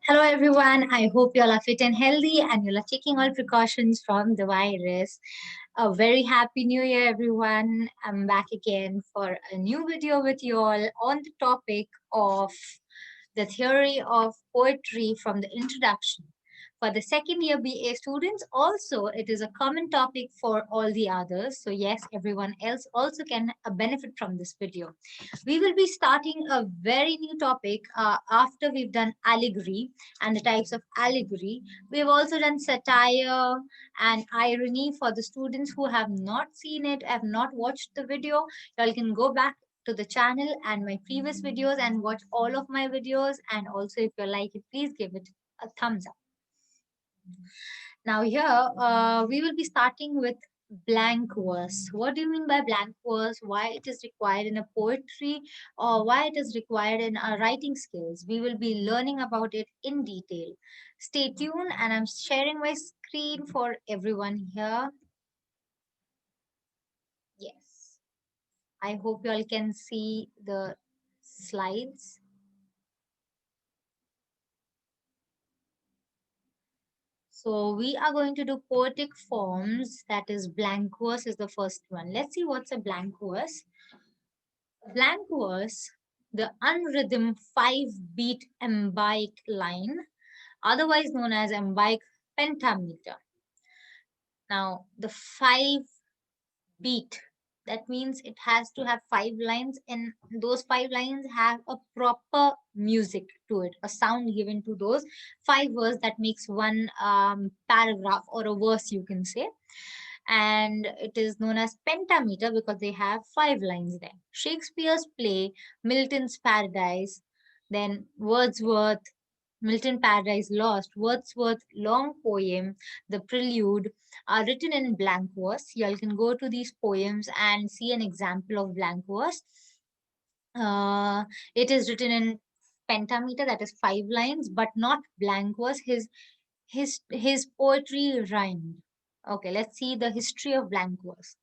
Hello, everyone. I hope you all are fit and healthy and you are taking all precautions from the virus. A very happy new year, everyone. I'm back again for a new video with you all on the topic of the theory of poetry from the introduction. For the second year BA students, also it is a common topic for all the others. So yes, everyone else also can benefit from this video. We will be starting a very new topic after we've done allegory and the types of allegory. We've also done satire and irony. For the students who have not seen it, have not watched the video, you all can go back to the channel and my previous videos and watch all of my videos. And also, if you like it, please give it a thumbs up. Now here, we will be starting with blank verse. What do you mean by blank verse? Why it is required in a poetry or why it is required in our writing skills? We will be learning about it in detail. Stay tuned and I'm sharing my screen for everyone here. Yes. I hope you all can see the slides. So we are going to do poetic forms. That is blank verse is the first one. Let's see what's a blank verse. Blank verse, the unrhythm 5-beat iambic line, otherwise known as iambic pentameter. Now the 5-beat, that means it has to have 5 lines, and those 5 lines have a proper music to it, a sound given to those 5 words that makes one paragraph or a verse, you can say. And it is known as pentameter because they have 5 lines there. Shakespeare's play Milton's Paradise, then Wordsworth Milton Paradise Lost, Wordsworth long poem, The Prelude, are written in blank verse. You all can go to these poems and see an example of blank verse. It is written in pentameter, that is 5 lines, but not blank verse. His poetry rhymed. Okay, let's see the history of blank verse.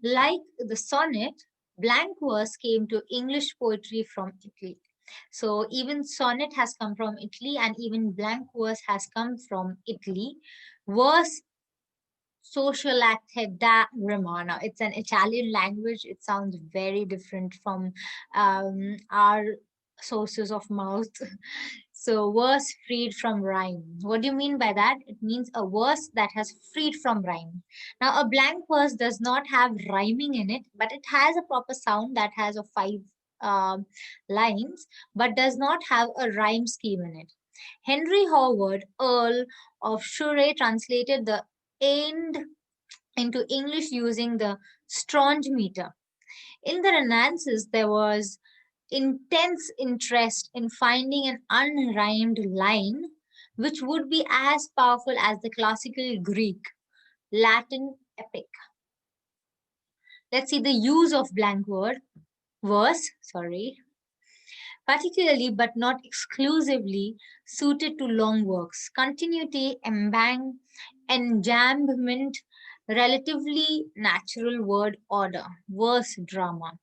Like the sonnet, blank verse came to English poetry from Italy. So even sonnet has come from Italy and even blank verse has come from Italy. Verse socialacte da Romana. It's an Italian language. It sounds very different from our sources of mouth. So verse freed from rhyme. What do you mean by that? It means a verse that has freed from rhyme. Now a blank verse does not have rhyming in it, but it has a proper sound that has a 5 lines, but does not have a rhyme scheme in it. Henry Howard, Earl of Surrey, translated the end into English using the Strange meter. In the Renaissance, there was intense interest in finding an unrhymed line which would be as powerful as the classical Greek, Latin epic. Let's see the use of blank verse, particularly but not exclusively suited to long works. Continuity, enjambment, relatively natural word order, verse drama.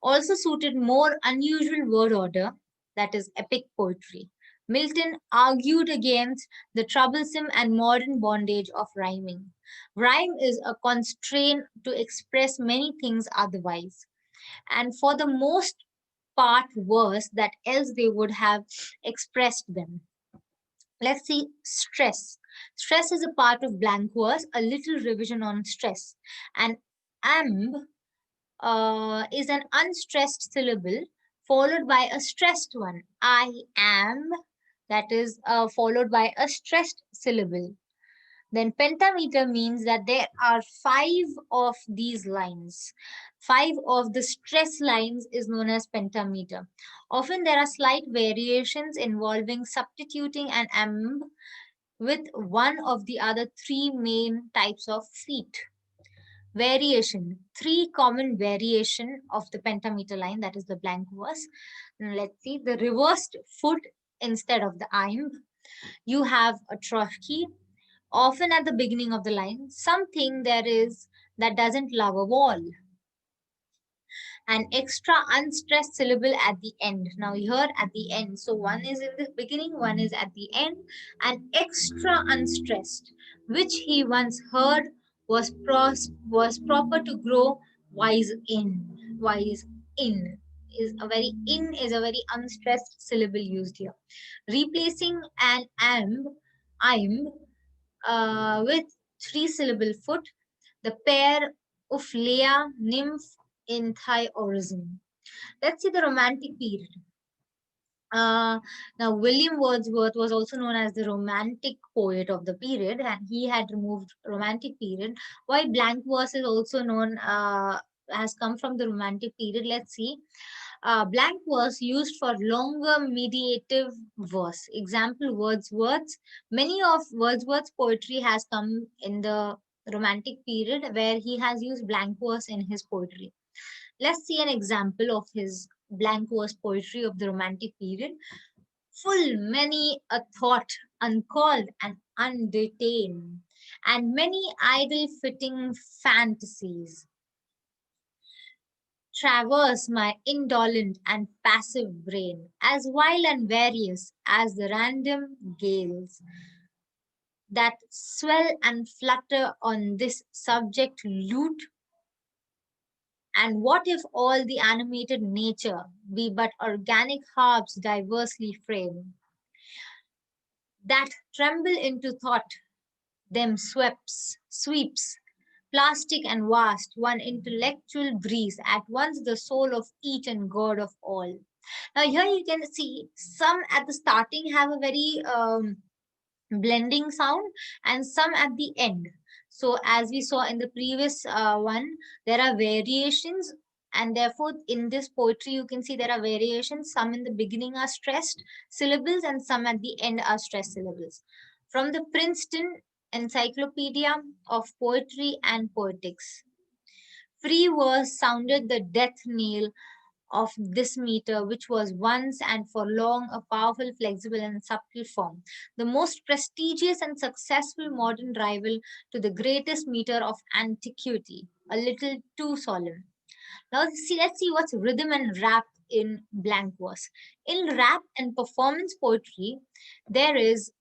Also suited more unusual word order, that is epic poetry. Milton argued against the troublesome and modern bondage of rhyming. Rhyme is a constraint to express many things otherwise, and for the most part worse that else they would have expressed them. Let's see stress. Stress is a part of blank verse, a little revision on stress. And amb is an unstressed syllable followed by a stressed one. I am, that is followed by a stressed syllable. Then pentameter means that there are 5 of these lines. 5 of the stress lines is known as pentameter. Often there are slight variations involving substituting an amb with one of the other 3 main types of feet. Variation, 3 common variation of the pentameter line, that is the blank verse. Let's see the reversed foot instead of the iamb. You have a trochee, often at the beginning of the line, something there is that doesn't love a wall. An extra unstressed syllable at the end. Now here at the end, so one is in the beginning, one is at the end. An extra unstressed, which he once heard was proper to grow wise in. Wise in is a very unstressed syllable used here, replacing an I'm with three syllable foot, the pair of Leah nymph in Thai origin. Let's see the Romantic period. Now, William Wordsworth was also known as the Romantic poet of the period, and he had removed Romantic period. Why blank verse is also known, has come from the Romantic period. Let's see. Blank verse used for longer mediative verse. Example, Wordsworth's. Many of Wordsworth's poetry has come in the Romantic period, where he has used blank verse in his poetry. Let's see an example of his blank verse poetry of the Romantic period. Full many a thought uncalled and undetained, and many idle fitting fantasies traverse my indolent and passive brain, as wild and various as the random gales that swell and flutter on this subject lute. And what if all the animated nature be but organic harps diversely framed, that tremble into thought, them sweeps, plastic and vast, one intellectual breeze, at once the soul of each and God of all. Now here you can see some at the starting have a very blending sound, and some at the end. So as we saw in the previous one, there are variations, and therefore in this poetry you can see there are variations. Some in the beginning are stressed syllables and some at the end are stressed syllables. From the Princeton Encyclopedia of Poetry and Poetics, free verse sounded the death knell of this meter, which was once and for long a powerful, flexible, and subtle form, the most prestigious and successful modern rival to the greatest meter of antiquity, a little too solemn. Now, see, let's see what's rhythm and rap in blank verse. In rap and performance poetry, there is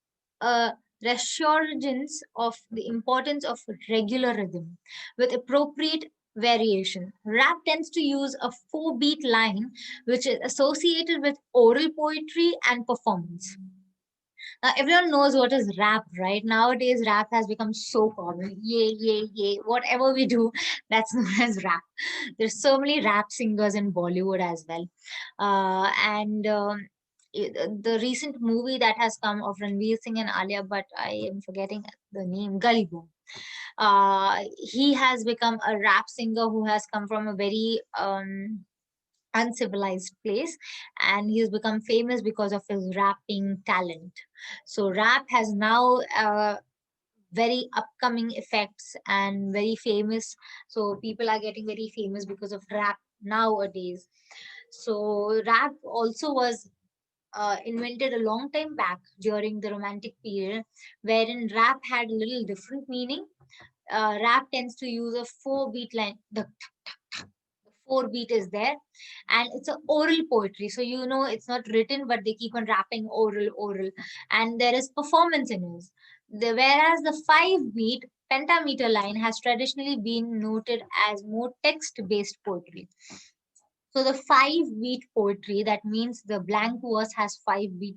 a resurgence of the importance of regular rhythm with appropriate variation. Rap tends to use a 4-beat line, which is associated with oral poetry and performance. Now, everyone knows what is rap, right? Nowadays, rap has become so common. Yay, yay, yay. Whatever we do, that's known as rap. There's so many rap singers in Bollywood as well. And the recent movie that has come of Ranveer Singh and Alia, but I am forgetting the name, Gully Boy. He has become a rap singer who has come from a very uncivilized place, and he's become famous because of his rapping talent. So rap has now very upcoming effects and very famous, so people are getting very famous because of rap nowadays. So rap also was invented a long time back during the Romantic period, wherein rap had a little different meaning. Rap tends to use a 4-beat line. The 4 beat is there, and it's a oral poetry, so it's not written, but they keep on rapping oral, and there is performance in it. Whereas the 5 beat pentameter line has traditionally been noted as more text based poetry. So the 5 beat poetry, that means the blank verse has 5 beat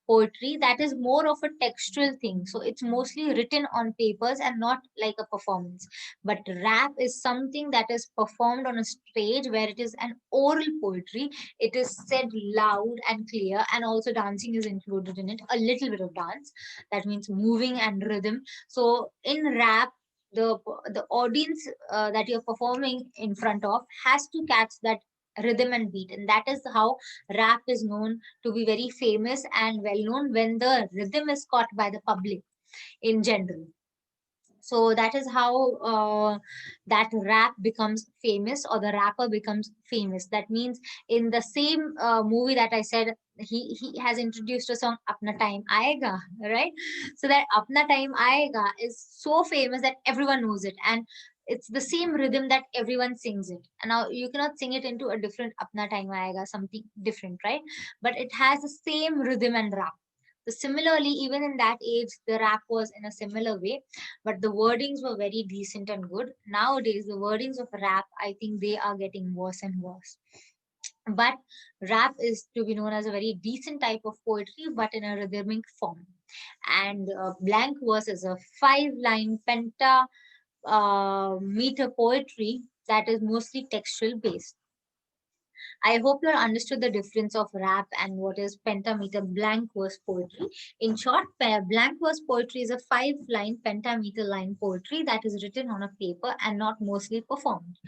poetry. That is more of a textual thing. So it's mostly written on papers and not like a performance. But rap is something that is performed on a stage where it is an oral poetry. It is said loud and clear, and also dancing is included in it. A little bit of dance. That means moving and rhythm. So in rap, the the audience that you're performing in front of has to catch that rhythm and beat, and that is how rap is known to be very famous and well known, when the rhythm is caught by the public in general. So that is how that rap becomes famous, or the rapper becomes famous. That means in the same movie that I said, he has introduced a song Apna Time Aayega, right? So that Apna Time Aayega is so famous that everyone knows it. And It's the same rhythm that everyone sings it. And now you cannot sing it into a different apna time aayega, something different, right? But it has the same rhythm and rap. So similarly, even in that age, the rap was in a similar way, but the wordings were very decent and good. Nowadays, the wordings of rap, I think they are getting worse and worse. But rap is to be known as a very decent type of poetry, but in a rhythmic form. And blank verse is a 5 line meter poetry that is mostly textual based. I hope you all understood the difference of rap and what is pentameter blank verse poetry. In short, blank verse poetry is a 5 line pentameter line poetry that is written on a paper and not mostly performed.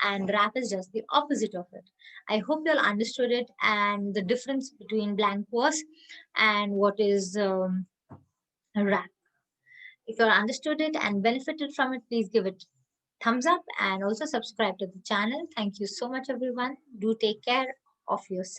And rap is just the opposite of it. I hope you all understood it and the difference between blank verse and what is rap. If you all understood it and benefited from it, please give it thumbs up and also subscribe to the channel. Thank you so much, everyone. Do take care of yourself.